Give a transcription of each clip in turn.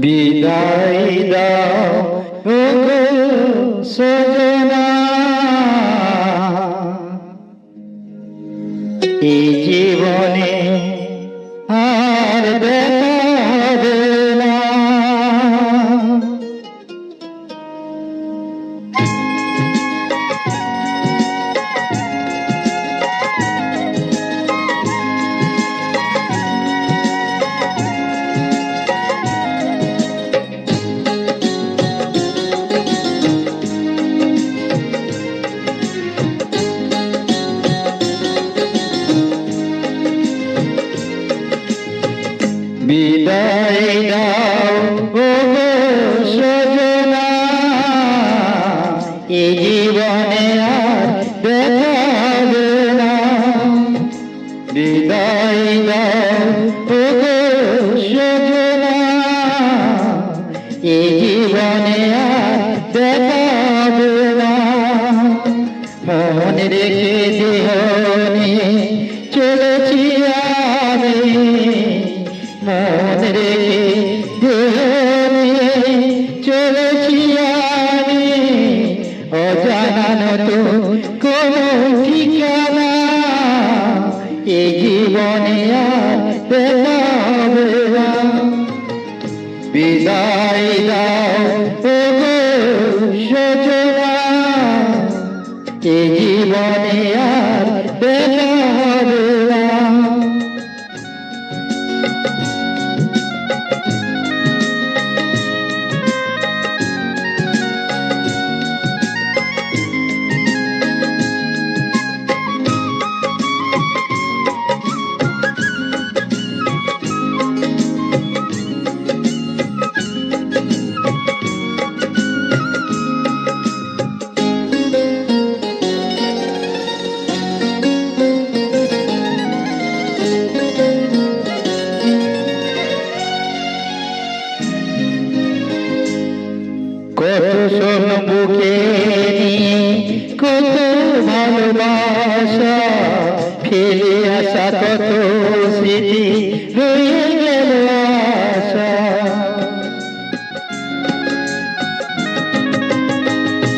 বিদায় দাও ওগো সজনা, এই জীবনে আর দেখা হবে না। বিদায় দাও ওগো সজনা, এই জীবনে আর দেখা হবে না। বিদায় দাও ওগো সজনা, এই জীবনে আর দেখা হবে না। মন রেখে দেহ নিয়ে চলেছি আমি, মন রেখে দেহ নিয়ে চলেছি আমি, অজানা তো কোনো ঠিকানা, এই জীবনে আর দেখা হবে না। বিদায় দাও ওগো সজনা, এই জীবনে আর দেখা হবে না। কত সোন বুকে নিয়ে কত ভালোবাসা, ফেলে আসা কত স্মৃতি রয়ে গেল আশা।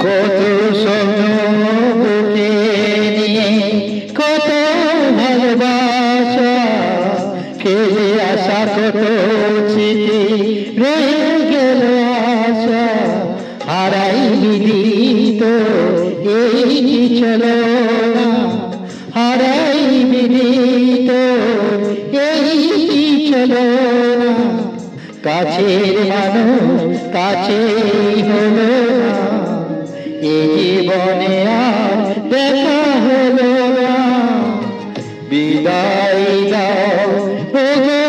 কত সোন বুকে নিয়ে কত ভালোবাসা, ফেলে আসা কত স্মৃতি রয়ে গেল আশা। হারাই বিদিত এই চলো না, হারাই বিদিত এই চলো না। কাছের মানুষ কাছেই হলো না, এই জীবনে আর দেখা হলো না। বিদায় দাও ওগো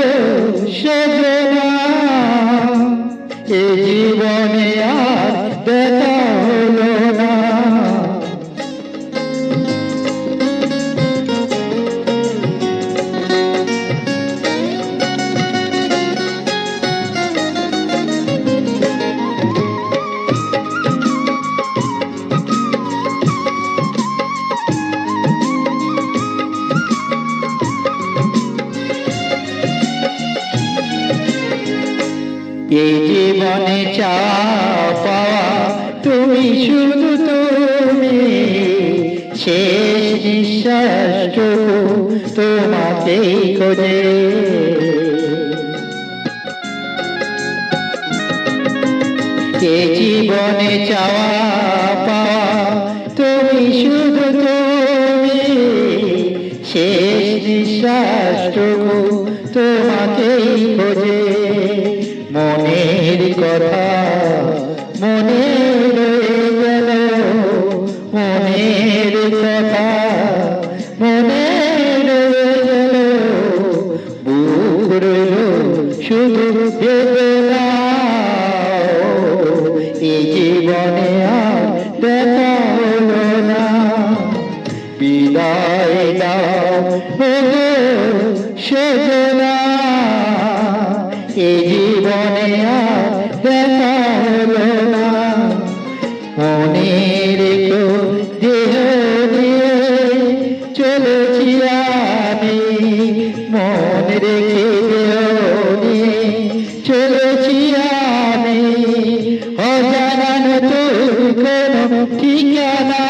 সজনা, এই জীবনে আর দেখা হলো না। এই জীবনে চাওয়া পাওয়া তুমি, শুধু তুমি, শেষ নিঃশ্বাসটুকু তোমাকেই খোঁজে। এই জীবনে চাওয়া পাওয়া তুমি, শুধু তুমি, শেষ নিঃশ্বাসটুকু তোমাকেই খোঁজে। মনের কথা মনে রয়ে গেল, মনের কথা মনে রয়ে গেল, বুক রইল শুধু বেদনা। এই জীবনে আর দেখা হলো না। বিদায় দাও ওগো সজনা, এই জীবনে আর দেখা হলো না। মনে রেখো দেহ দিয়ে চলেছি আমি, মন রেখে দেহ নিয়ে চলেছি আমি। হারানো তোর কোনো ঠিকানা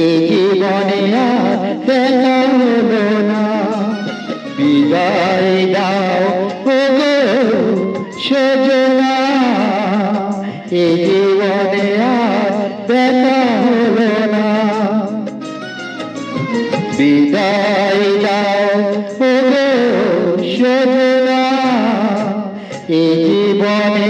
এই জীবনে আর দেখা হলো না। বিদায় দাও ওগো সজনা, এই জীবনে আর দেখা হলো না। বিদায় দাও ওগো সজনা, এই জীবনে